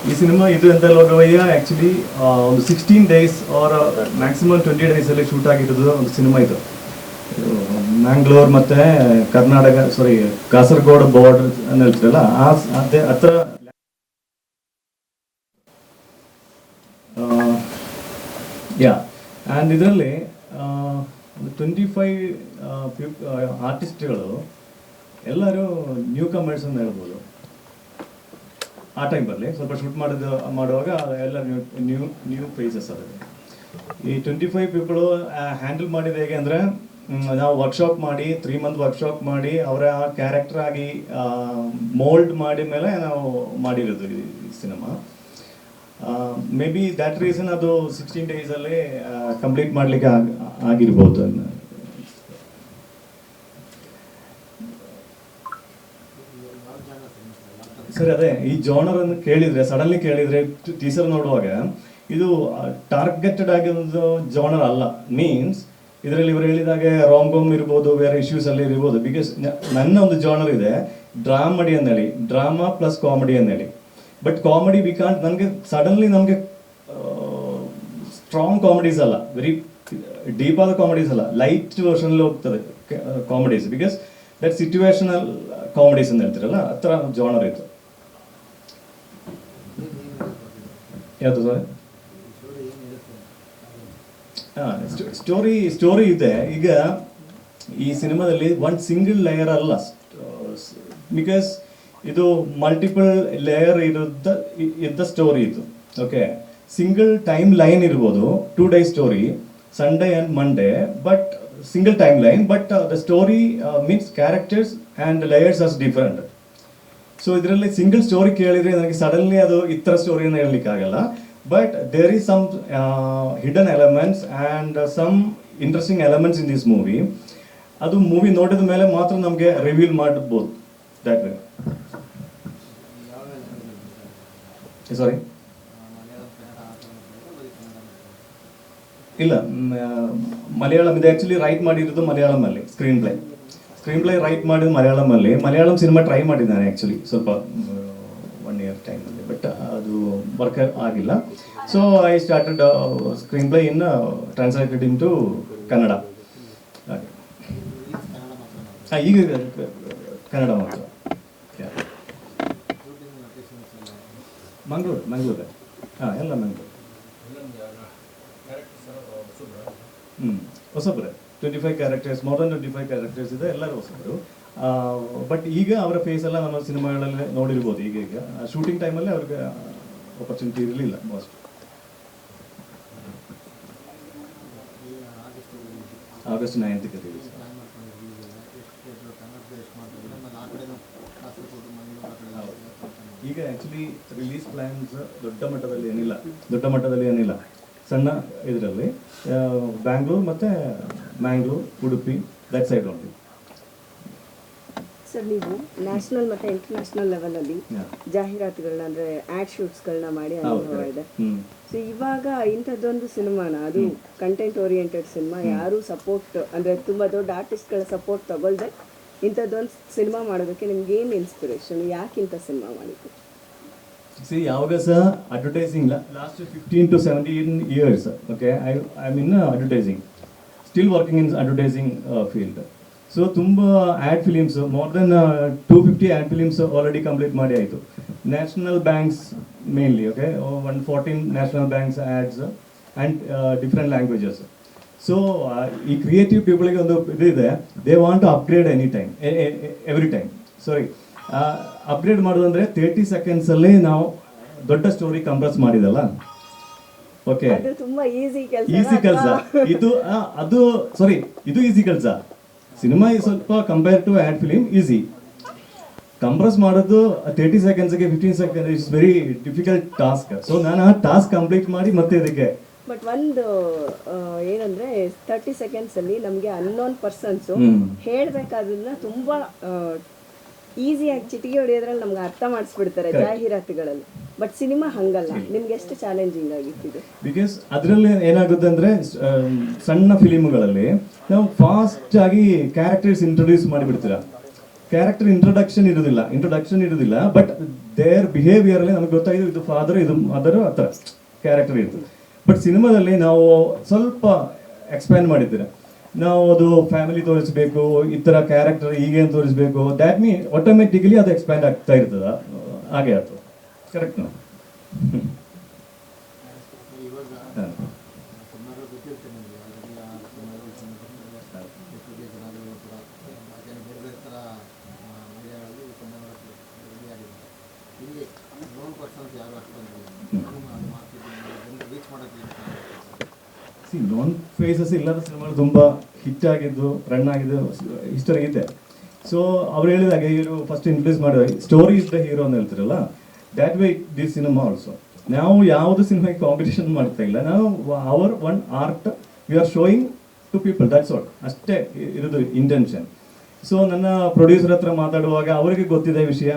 ಈ ಸಿನಿಮಾ ಇದು ಎಂತ ಲೋಗವಯ್ಯ ಆ್ಯಕ್ಚುಲಿ ಒಂದು 16 days ಆರ್ ಮ್ಯಾಕ್ಸಿಮಮ್ 20 days ಅಲ್ಲಿ ಶೂಟ್ ಆಗಿರೋದು ಒಂದು ಸಿನಿಮಾ ಇದು. ಮ್ಯಾಂಗ್ಳೂರ್ ಮತ್ತು ಕರ್ನಾಟಕ ಕಾಸರಗೋಡು ಬಾರ್ಡರ್ ಅಂತ ಹೇಳ್ತಿರಲ್ಲ ಅದೇ ಹತ್ರ. ಯಾ ಆ್ಯಂಡ್ ಇದರಲ್ಲಿ 25 ಆರ್ಟಿಸ್ಟ್ಗಳು ಎಲ್ಲರೂ ನ್ಯೂ ಕಮರ್ಸ್ ಅಂತ ಹೇಳ್ಬೋದು. ಆ ಟೈಮಲ್ಲಿ ಸ್ವಲ್ಪ ಶೂಟ್ ಮಾಡುವಾಗ ಎಲ್ಲ ನ್ಯೂ ಫೇಸಸ್ ಅದಕ್ಕೆ. ಈ 25 ಪೀಪಲು ಹ್ಯಾಂಡಲ್ ಮಾಡಿದ ಹೇಗೆ ಅಂದರೆ, ನಾವು ವರ್ಕ್ಶಾಪ್ ಮಾಡಿ 3 month ವರ್ಕ್ಶಾಪ್ ಮಾಡಿ ಅವರ ಕ್ಯಾರೆಕ್ಟರ್ ಆಗಿ ಮೋಲ್ಡ್ ಮಾಡಿ ಮೇಲೆ ನಾವು ಮಾಡಿರೋದು ಈ cinema. May be that reason ಅದು 16 days ಕಂಪ್ಲೀಟ್ ಮಾಡಲಿಕ್ಕೆ ಆಗಿರ್ಬೋದು. ಸರಿ, ಅದೇ ಈ ಜಾನರ್ ಅನ್ನು ಸಡನ್ಲಿ ಕೇಳಿದ್ರೆ ಟೀಸರ್ ನೋಡುವಾಗ ಇದು ಟಾರ್ಗೆಟೆಡ್ ಆಗಿರೋದು ಜಾನರ್ ಅಲ್ಲ. ಮೀನ್ಸ್ ಇದರಲ್ಲಿ ಇವರು ಹೇಳಿದಾಗೆ ರಾಂಗ್ ಇರ್ಬೋದು, ಬೇರೆ ಇಶ್ಯೂಸ್ ಅಲ್ಲಿ ಇರ್ಬೋದು. ಬಿಕಾಸ್ ನನ್ನ ಒಂದು ಜಾನರ್ ಇದೆ ಡ್ರಾಮಡಿ ಅಂದೇಳಿ, ಡ್ರಾಮಾ ಪ್ಲಸ್ ಕಾಮಿಡಿ ಅಂದೇಳಿ. ಬಟ್ ಕಾಮಿಡಿ ನನಗೆ ಸಡನ್ಲಿ ನಮಗೆ ಸ್ಟ್ರಾಂಗ್ ಕಾಮಿಡೀಸ್ ಅಲ್ಲ, ವೆರಿ ಡೀಪ್ ಆದ ಕಾಮಿಡೀಸ್ ಅಲ್ಲ, ಲೈಟ್ ವರ್ಷನಲ್ಲಿ ಹೋಗ್ತದೆ comedies. Because that situational comedies ಅಂತ ಹೇಳ್ತಿರಲ್ಲ, ಆ ಥರ ಜಾನರ್ ಇತ್ತು. ಯಾವುದು ಸರ್? ಸ್ಟೋರಿ ಇದೆ. ಈಗ ಈ ಸಿನಿಮಾದಲ್ಲಿ ಒಂದು ಸಿಂಗಲ್ ಲೇಯರ್ ಅಲ್ಲ, ಬಿಕಾಸ್ ಇದು ಮಲ್ಟಿಪಲ್ ಲೇಯರ್ ಇದ್ದ ಸ್ಟೋರಿ ಇದು. ಓಕೆ, ಸಿಂಗಲ್ ಟೈಮ್ ಲೈನ್ ಇರ್ಬೋದು, 2 days story, Sunday and Monday, but single time line. But the story means characters and layers are different. So ಇದರಲ್ಲಿ ಸಿಂಗಲ್ ಸ್ಟೋರಿ ಕೇಳಿದರೆ ನನಗೆ suddenly ಅದು ಇತರ ಸ್ಟೋರಿಯನ್ನು ಹೇಳಲಿಕ್ಕೆ ಆಗಲ್ಲ. But there is some hidden elements and some interesting elements in this movie. ಅದು movie ನೋಡಿದ ಮೇಲೆ ಮಾತ್ರ ನಮಗೆ ರಿವೀಲ್ ಮಾಡ್ಬೋದು. That way. ಸಾರಿ, ಇಲ್ಲ, ಮಲಯಾಳಂ ಇದೆ. ಆ್ಯಕ್ಚುಲಿ ರೈಟ್ ಮಾಡಿರೋದು ಮಲಯಾಳಮಲ್ಲಿ. ಸ್ಕ್ರೀನ್ ಪ್ಲೇ ರೈಟ್ ಮಾಡಿದ್ದು ಮಲಯಾಳಮಲ್ಲಿ. ಮಲಯಾಳಂ ಸಿನಿಮಾ ಟ್ರೈ ಮಾಡಿದ್ದಾನೆ ಆ್ಯಕ್ಚುಲಿ ಸ್ವಲ್ಪ 1 year ಟೈಮಲ್ಲಿ, ಬಟ್ ಅದು ವರ್ಕ್ ಆಗಿಲ್ಲ. So I started screen play in translated into Kannada. ಈಗ ಕನ್ನಡ ಮಾತ್ರ. ಮಂಗಳೂರು. ಎಲ್ಲ ಮಂಗಳೂರು. ಹೊಸಬ್ರೆ. 25 ಕ್ಯಾರೆಕ್ಟರ್ಸ್, ಮೋರ್ ದನ್ 25 ಕ್ಯಾರೆಕ್ಟರ್ಸ್ ಇದೆ, ಎಲ್ಲರೂ ಹೊಸಬರು. ಬಟ್ ಈಗ ಅವರ ಫೇಸ್ ಎಲ್ಲ ನಮ್ಮ ಸಿನಿಮಾಗಳಲ್ಲಿ ನೋಡಿರ್ಬೋದು. ಈಗ ಶೂಟಿಂಗ್ ಟೈಮಲ್ಲಿ ಅವ್ರಿಗೆ ಆಪರ್ಚುನಿಟಿ ಇರಲಿಲ್ಲ ಮೋಸ್ಟ್. August 9th release. ಈಗ ಆ್ಯಕ್ಚುಲಿ ರಿಲೀಸ್ ಪ್ಲ್ಯಾನ್ಸ್ ದೊಡ್ಡ ಮಟ್ಟದಲ್ಲಿ ಏನಿಲ್ಲ. ಸಣ್ಣ ಇದರಲ್ಲಿ ಬ್ಯಾಂಗ್ಳೂರ್ ಮತ್ತು ಮ್ಯಾಂಗ್ಳೂರ್, ಉಡುಪಿ, ದಟ್ ಸೈಡ್ ಉಂಟು. ಸರ್, ನೀವು ನ್ಯಾಷನಲ್ ಮತ್ತು ಇಂಟರ್ನ್ಯಾಷನಲ್ ಲೆವೆಲಲ್ಲಿ ಜಾಹೀರಾತುಗಳನ್ನ ಅಂದರೆ ಆ್ಯಡ್ ಶೂಟ್ಸ್ಗಳನ್ನ ಮಾಡಿ ಅನುಭವ ಇದೆ. ಸೊ ಇವಾಗ ಇಂಥದ್ದೊಂದು ಸಿನಿಮಾನ, ಅದು ಕಂಟೆಂಟ್ ಓರಿಯೆಂಟೆಡ್ ಸಿನಿಮಾ, ಯಾರೂ ಸಪೋರ್ಟ್ ಅಂದರೆ ತುಂಬ ದೊಡ್ಡ ಆರ್ಟಿಸ್ಟ್ಗಳ ಸಪೋರ್ಟ್ ತಗೊಳ್ದೆ ಇಂಥದ್ದೊಂದು ಸಿನಿಮಾ ಮಾಡೋದಕ್ಕೆ ನಿಮ್ಗೆ ಏನು ಇನ್ಸ್ಪಿರೇಷನ್? ಯಾಕೆ ಇಂಥ ಸಿನಿಮಾ ಮಾಡಿದ್ದು? ಯಾವಾಗ ಸಹ advertising last 15 to 17 years. Okay, I am in advertising, still working in advertising field. So ತುಂಬ ad films, more than 250 ad films already complete ಮಾಡಿ ಆಯಿತು. National banks mainly. Okay, 114 national banks ads and different languages. So ಈ creative ಪೀಪಲ್ಗೆ ಒಂದು ಇದು ಇದೆ, they want to upgrade every time. Upgrade ಮಾಡೋದಂದ್ರೆ 30 seconds ನಾವು ದೊಡ್ಡ ಸ್ಟೋರಿ ಕಂಪ್ರೆಸ್ ಮಾಡಿದಲ್ಲ. ಓಕೆ, ಈಸಿ ಕೆಲಸ ಇದು ಈಸಿ ಕೆಲಸ. ಸಿನಿಮಾ ಸ್ವಲ್ಪ compare to ad film easy. Compress ಮಾಡೋದು 30 secondsಗೆ 15 seconds it's very difficult task. So ನಾನು ಆ ಟಾಸ್ಕ್ ಕಂಪ್ಲೀಟ್ ಮಾಡಿ ಮತ್ತೆ ಇದಕ್ಕೆ. ಬಟ್ ಒಂದು ಏನಂದ್ರೆ 30 seconds ಅಲ್ಲಿ ನಮಗೆ ಅನ್ನೋನ್ ಪರ್ಸನ್ಸು ಹೇಳ್ಬೇಕಾದ್ರನ್ನ ತುಂಬಾ ಈಸಿಯಾಗಿ ಚಿಟಿಕೆ ಹೊಡೆಯೋದ್ರಲ್ಲಿ ನಮ್ಗೆ ಅರ್ಥ ಮಾಡಿಸ್ಬಿಡ್ತಾರೆ ಜಾಹೀರಾತುಗಳಲ್ಲಿ. ಬಟ್ ಸಿನಿಮಾ ಹಂಗಲ್ಲ. ನಿಮ್ಗೆ ಎಷ್ಟು ಚಾಲೆಂಜಿಂಗ್ ಆಗಿತ್ತು? ಬಿಕಾಸ್ ಅದರಲ್ಲಿ ಏನಾಗುತ್ತೆ ಅಂದ್ರೆ ಸಣ್ಣ ಫಿಲಿಮ್ಗಳಲ್ಲಿ ನಾವು ಫಾಸ್ಟ್ ಆಗಿ ಕ್ಯಾರೆಕ್ಟರ್ಸ್ ಇಂಟ್ರೊಡ್ಯೂಸ್ ಮಾಡಿಬಿಡ್ತೀರಾ. ಕ್ಯಾರೆಕ್ಟರ್ ಇಂಟ್ರೊಡಕ್ಷನ್ ಇರೋದಿಲ್ಲ, ಬಟ್ ದೇರ್ ಬಿಹೇವಿಯರ್ ಅಲ್ಲಿ ನಮಗೆ ಗೊತ್ತಾಗಿದೆ ಇದು ಫಾದರ್ ಇದು ಮದರ್ ಆ ಥರ ಕ್ಯಾರೆಕ್ಟರ್ ಇರ್ತದೆ. ಬಟ್ ಸಿನಿಮಾದಲ್ಲಿ ನಾವು ಸ್ವಲ್ಪ ಎಕ್ಸ್ಪ್ಯಾಂಡ್ ಮಾಡಿದ್ದೀರ, ನಾವು ಅದು ಫ್ಯಾಮಿಲಿ ತೋರಿಸ್ಬೇಕು, ಈ ಥರ ಕ್ಯಾರೆಕ್ಟರ್ ಹೀಗೇನು ತೋರಿಸ್ಬೇಕು, ದ್ಯಾಟ್ ಮೀನ್ ಆಟೋಮೆಟಿಕಲಿ ಅದು ಎಕ್ಸ್ಪ್ಯಾಂಡ್ ಆಗ್ತಾ ಇರ್ತದ, ಹಾಗೆ ಆಗ್ತದೆ. ಕರೆಕ್ಟ್ ನಾವು ನಾನ್ ಫೇಸಸ್ ಇಲ್ಲದ ಸಿನಿಮಾಗಳು ತುಂಬ ಹಿಟ್ ಆಗಿದ್ದು, ರನ್ ಆಗಿದ್ದು ಹಿಸ್ಟರಿ ಇದೆ. ಸೊ ಅವ್ರು ಹೇಳಿದಾಗೆ ಇವರು ಫಸ್ಟ್ ಇಂಟ್ರೊಡ್ಯೂಸ್ ಮಾಡಿದ ಸ್ಟೋರಿ ಇಸ್ ದ ಹೀರೋ ಅಂತ ಹೇಳ್ತಾರಲ್ಲ, that way this cinema also. ನಾವು ಯಾವುದು ಸಿನಿಮಾಗೆ ಕಾಂಪಿಟೇಷನ್ ಮಾಡ್ತಾ ಇಲ್ಲ, ನಾವು our own art we are showing to people, that's what, ಅಷ್ಟೇ ಇರೋದು ಇಂಟೆನ್ಷನ್. ಸೊ ನನ್ನ ಪ್ರೊಡ್ಯೂಸರ್ ಹತ್ರ ಮಾತಾಡುವಾಗ ಅವರಿಗೆ ಗೊತ್ತಿದೆ ವಿಷಯ,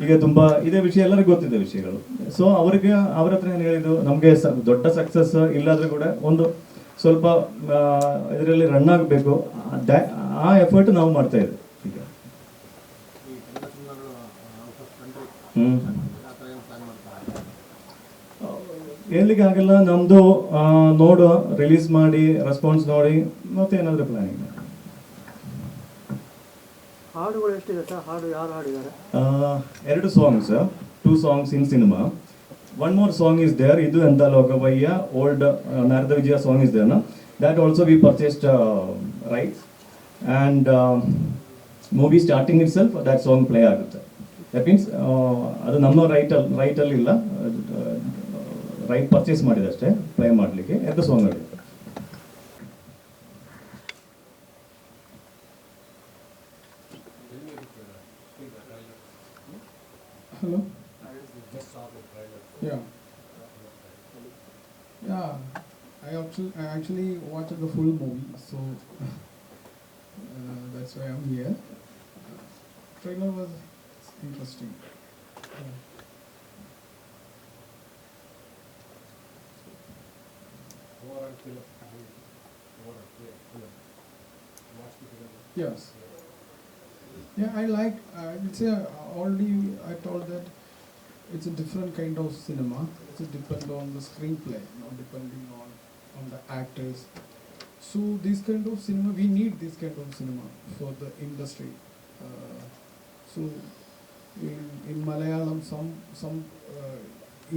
ಈಗ ತುಂಬ ಇದೇ ವಿಷಯ ಎಲ್ಲರಿಗೂ ಗೊತ್ತಿದೆ ವಿಷಯಗಳು. ಸೊ ಅವ್ರಿಗೆ ಅವ್ರ ಹತ್ರ ಏನು ಹೇಳಿದ್ದು, ನಮಗೆ ದೊಡ್ಡ ಸಕ್ಸಸ್ ಇಲ್ಲಾದ್ರೂ ಕೂಡ ಒಂದು ಸ್ವಲ್ಪ ಇದರಲ್ಲಿ ರನ್ ಆಗಬೇಕು, ಆ ಎಫರ್ಟ್ ನಾವು ಮಾಡ್ತಾ ಇದ್ದೀವಿ ಈಗ. ಹೇಳಲಿಕ್ಕೆ ಆಗಲ್ಲ, ನಮ್ಮದು ನೋಡುವ, ರಿಲೀಸ್ ಮಾಡಿ ರೆಸ್ಪಾನ್ಸ್ ನೋಡಿ ಮತ್ತೆ ಏನಾದರೂ ಪ್ಲಾನಿಂಗ್. ಹಾಡುಗಳು ಎಷ್ಟಿದೆ ಸರ್? ಹಾಡು ಯಾರು ಹಾಡಿದ್ದಾರೆ? 2 songs, 2 songs in cinema. One more song is there, Idu Enta Lokavaya, old Narada Vijaya song is there, no? That also we purchased rights, and movie starting itself that song play agutte. That means adu namma right ಅಲ್ಲಿ ಇಲ್ಲ, right purchase ಮಾಡಿದೆ ಅಷ್ಟೇ play ಮಾಡಲಿಕ್ಕೆ 2 ಸಾಂಗ್ಗಳು. Hello. Yeah. Yeah. I actually watched the full movie, so that's why I'm here. Trailer was interesting. Yes. Yeah, I like. I would say already I told that it's a different kind of cinema. It's depend on the screenplay, not depending on the actors. So this kind of cinema, we need this kind of cinema for the industry. So in Malayalam, some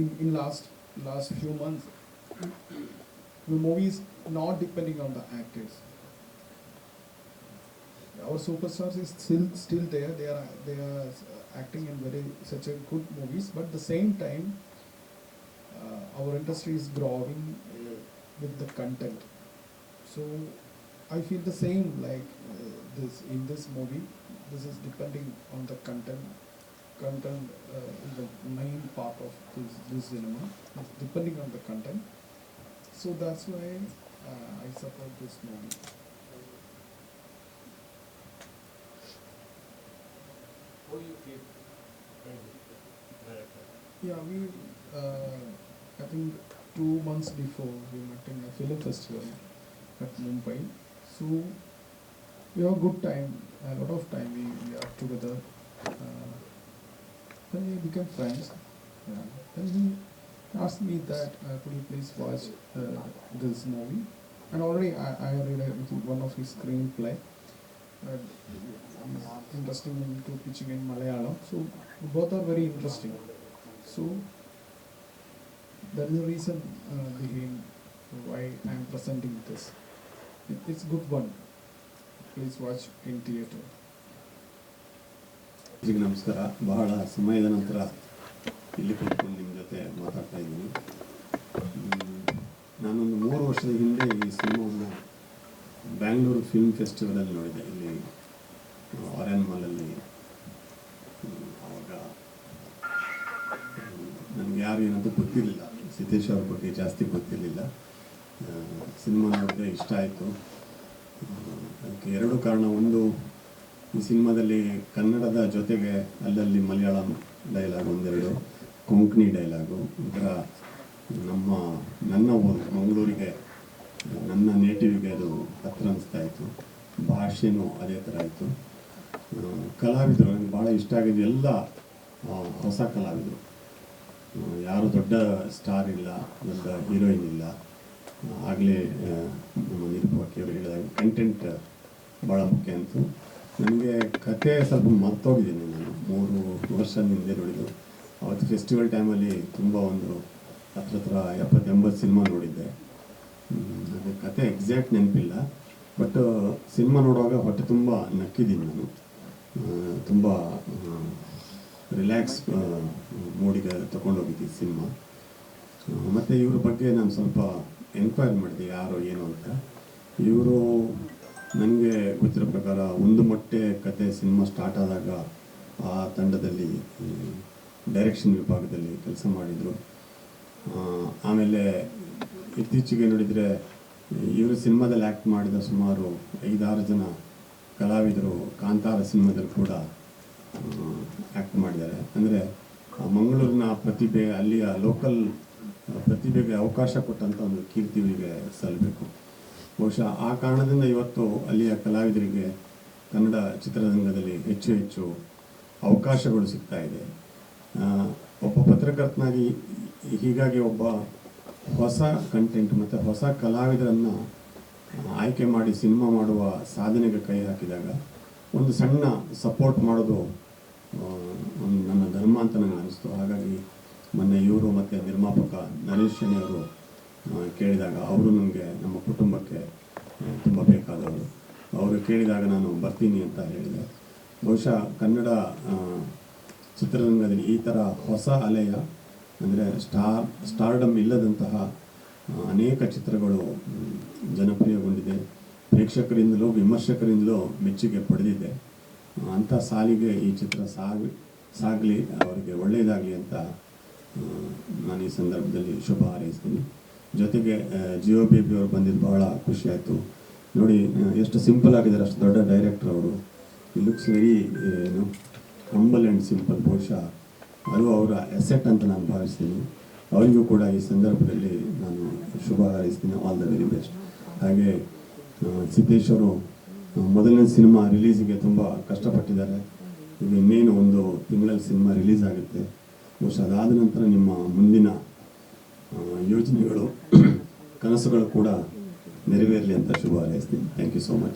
in last few months, the movies not depending on the actors. Our superstars is still there. They are acting in such a good movies, but at the same time, our industry is growing with the content. So I feel the same like in this movie. This is depending on the content. Content is the main part of this cinema. It's depending on the content. So that's why I support this movie. Who do you feel director? Yeah, we I think 2 months before we met in a film festival at Mumbai. So we have a good time, a lot of time we are together. Then we became friends. Then he asked me that could you please watch this movie? And already I read one of his screenplay. Interesting into pitching in Malayalam, so both are very interesting. So that is the reason behind why I am presenting this. It's good one. Please watch in theater. ನಮಸ್ಕಾರ. ಬಹಳ ಸಮಯದ ನಂತರ ಇಲ್ಲಿ ಕೂತ್ಕೊಂಡು ನಿಮ್ಮ ಜೊತೆ ಮಾತಾಡ್ತಾ ಇದ್ದೀನಿ. ನಾನೊಂದು 3 ವರ್ಷದ ಹಿಂದೆ ಈ ಸಿನಿಮಾವನ್ನು ಬ್ಯಾಂಗ್ಳೂರು ಫಿಲ್ಮ್ ಫೆಸ್ಟಿವಲಲ್ಲಿ ನೋಡಿದೆ, ಇಲ್ಲಿ ಆರ್ಯನ್ ಮಾಲಲ್ಲಿ. ಆವಾಗ ನನಗೆ ಯಾರು ಏನಂತ ಗೊತ್ತಿರಲಿಲ್ಲ, ಸಿದ್ದೇಶ್ ಅವ್ರ ಬಗ್ಗೆ ಜಾಸ್ತಿ ಗೊತ್ತಿರಲಿಲ್ಲ. ಸಿನಿಮಾ ನೋಡಿದ್ರೆ ಇಷ್ಟ ಆಯಿತು. ಅದಕ್ಕೆ 2 ಕಾರಣ. ಒಂದು, ಈ ಸಿನಿಮಾದಲ್ಲಿ ಕನ್ನಡದ ಜೊತೆಗೆ ಅಲ್ಲಲ್ಲಿ ಮಲಯಾಳಂ ಡೈಲಾಗ್ 1-2, ಕೊಂಕಣಿ ಡೈಲಾಗು, ಒಂಥರ ನನ್ನ ಊರು ಮಂಗಳೂರಿಗೆ, ನನ್ನ ನೇಟಿವ್ಗೆ ಅದು ಹತ್ರ ಅನಿಸ್ತಾ ಇತ್ತು. ಭಾಷೆನೂ ಅದೇ ಥರ ಇತ್ತು. ಕಲಾವಿದರು ನನಗೆ ಭಾಳ ಇಷ್ಟ ಆಗಿದ್ದು ಎಲ್ಲ ಹೊಸ ಕಲಾವಿದರು. ಯಾರು ದೊಡ್ಡ ಸ್ಟಾರ್ ಇಲ್ಲ, ದೊಡ್ಡ ಹೀರೋಯಿನ್ ಇಲ್ಲ. ಆಗಲೇ ನಮ್ಮ ನಿರೂಪಕಿಯವರು ಹೇಳಿದಾಗ ಕಂಟೆಂಟ್ ಭಾಳ ಮುಖ್ಯ ಅಂತು. ನನಗೆ ಕತೆ ಸ್ವಲ್ಪ ಮರ್ತೋಗಿದ್ದೀನಿ. ನಾನು 3 ವರ್ಷದ ಹಿಂದೆ ನೋಡಿದ್ದು. ಅವತ್ತು ಫೆಸ್ಟಿವಲ್ ಟೈಮಲ್ಲಿ ತುಂಬ ಒಂದು ಹತ್ರ 70-80 ಸಿನಿಮಾ ನೋಡಿದ್ದೆ. ಅದೇ ಕತೆ ಎಕ್ಸಾಕ್ಟ್ ನೆನಪಿಲ್ಲ, ಬಟ್ ಸಿನಿಮಾ ನೋಡುವಾಗ ಹೊಟ್ಟೆ ತುಂಬ ನಕ್ಕಿದ್ದೀನಿ ನಾನು. ತುಂಬ ರಿಲ್ಯಾಕ್ಸ್ ಮೂಡಿಗೆ ತೊಗೊಂಡೋಗಿದ್ದೀನಿ ಸಿನಿಮಾ. ಮತ್ತು ಇವ್ರ ಬಗ್ಗೆ ನಾನು ಸ್ವಲ್ಪ ಎನ್ಕ್ವೈರಿ ಮಾಡಿದೆ, ಯಾರು ಏನು ಅಂತ. ಇವರು ನನಗೆ ಗೊತ್ತಿರೋ ಪ್ರಕಾರ ಒಂದು ಮೊಟ್ಟೆ ಕತೆ ಸಿನಿಮಾ ಸ್ಟಾರ್ಟ್ ಆದಾಗ ಆ ತಂಡದಲ್ಲಿ ಡೈರೆಕ್ಷನ್ ವಿಭಾಗದಲ್ಲಿ ಕೆಲಸ ಮಾಡಿದರು. ಆಮೇಲೆ ಇತ್ತೀಚೆಗೆ ನೋಡಿದರೆ ಇವರು ಸಿನಿಮಾದಲ್ಲಿ ಆ್ಯಕ್ಟ್ ಮಾಡಿದ ಸುಮಾರು 5-6 ಜನ ಕಲಾವಿದರು ಕಾಂತಾರ ಸಿನಿಮಾದಲ್ಲಿ ಕೂಡ ಆ್ಯಕ್ಟ್ ಮಾಡಿದ್ದಾರೆ. ಅಂದರೆ ಮಂಗಳೂರಿನ ಪ್ರತಿಭೆ, ಅಲ್ಲಿಯ ಲೋಕಲ್ ಪ್ರತಿಭೆಗೆ ಅವಕಾಶ ಕೊಟ್ಟಂಥ ಒಂದು ಕೀರ್ತಿ ಇವರಿಗೆ ಸಲ್ಲಬೇಕು. ಬಹುಶಃ ಆ ಕಾರಣದಿಂದ ಇವತ್ತು ಅಲ್ಲಿಯ ಕಲಾವಿದರಿಗೆ ಕನ್ನಡ ಚಿತ್ರರಂಗದಲ್ಲಿ ಹೆಚ್ಚು ಅವಕಾಶಗಳು ಸಿಗ್ತಾ ಇದೆ. ಒಬ್ಬ ಪತ್ರಕರ್ತನಾಗಿ ಹೀಗಾಗಿ ಒಬ್ಬ ಹೊಸ ಕಂಟೆಂಟ್ ಮತ್ತು ಹೊಸ ಕಲಾವಿದರನ್ನು ಆಯ್ಕೆ ಮಾಡಿ ಸಿನಿಮಾ ಮಾಡುವ ಸಾಧನೆಗೆ ಕೈ ಹಾಕಿದಾಗ ಒಂದು ಸಣ್ಣ ಸಪೋರ್ಟ್ ಮಾಡೋದು ಒಂದು ನನ್ನ ಧರ್ಮ ಅಂತ ನನಗೆ ಅನಿಸ್ತು. ಹಾಗಾಗಿ ಮೊನ್ನೆ ಇವರು ಮತ್ತು ನಿರ್ಮಾಪಕ ನರೇಶ್ ಶೆಣಿ ಅವರು ಕೇಳಿದಾಗ, ಅವರು ನನಗೆ ನಮ್ಮ ಕುಟುಂಬಕ್ಕೆ ತುಂಬ ಬೇಕಾದವರು, ಅವರು ಕೇಳಿದಾಗ ನಾನು ಬರ್ತೀನಿ ಅಂತ ಹೇಳಿದೆ. ಬಹುಶಃ ಕನ್ನಡ ಚಿತ್ರರಂಗದಲ್ಲಿ ಈ ಥರ ಹೊಸ ಅಲೆಯ, ಅಂದರೆ ಸ್ಟಾರ್ಡಮ್ ಇಲ್ಲದಂತಹ ಅನೇಕ ಚಿತ್ರಗಳು ಜನಪ್ರಿಯಗೊಂಡಿದೆ. ಪ್ರೇಕ್ಷಕರಿಂದಲೂ ವಿಮರ್ಶಕರಿಂದಲೂ ಮೆಚ್ಚುಗೆ ಪಡೆದಿದೆ. ಅಂಥ ಸಾಲಿಗೆ ಈ ಚಿತ್ರ ಸಾಗಲಿ, ಅವರಿಗೆ ಒಳ್ಳೆಯದಾಗಲಿ ಅಂತ ನಾನು ಈ ಸಂದರ್ಭದಲ್ಲಿ ಶುಭ ಹಾರೈಸ್ತೀನಿ. ಜೊತೆಗೆ ಜಿಯೋ ಬೇಬಿ ಅವರು ಬಂದಿದ್ದು ಬಹಳ ಖುಷಿಯಾಯಿತು. ನೋಡಿ ಎಷ್ಟು ಸಿಂಪಲ್ ಆಗಿದ್ದಾರೆ, ಅಷ್ಟು ದೊಡ್ಡ ಡೈರೆಕ್ಟರ್ ಅವರು. ಈ looks very humble and simple. ಬಹುಶಃ ಅದು ಅವರ ಅಸೆಟ್ ಅಂತ ನಾನು ಭಾವಿಸ್ತೀನಿ. ಅವರಿಗೂ ಕೂಡ ಈ ಸಂದರ್ಭದಲ್ಲಿ ನಾನು ಶುಭ ಹಾರೈಸ್ತೀನಿ. All the very best. ಹಾಗೆ ಸಿದ್ದೇಶ್ ಅವರು ಮೊದಲನೇ ಸಿನಿಮಾ ರಿಲೀಸಿಗೆ ತುಂಬ ಕಷ್ಟಪಟ್ಟಿದ್ದಾರೆ. ಈಗ ಇನ್ನೇನು 1 ತಿಂಗಳಲ್ಲಿ ಸಿನಿಮಾ ರಿಲೀಸ್ ಆಗುತ್ತೆ. ಬಹುಶಃ ಅದಾದ ನಂತರ ನಿಮ್ಮ ಮುಂದಿನ ಯೋಜನೆಗಳು ಕನಸುಗಳು ಕೂಡ ನೆರವೇರಲಿ ಅಂತ ಶುಭ ಹಾರೈಸ್ತೀನಿ. Thank you so much.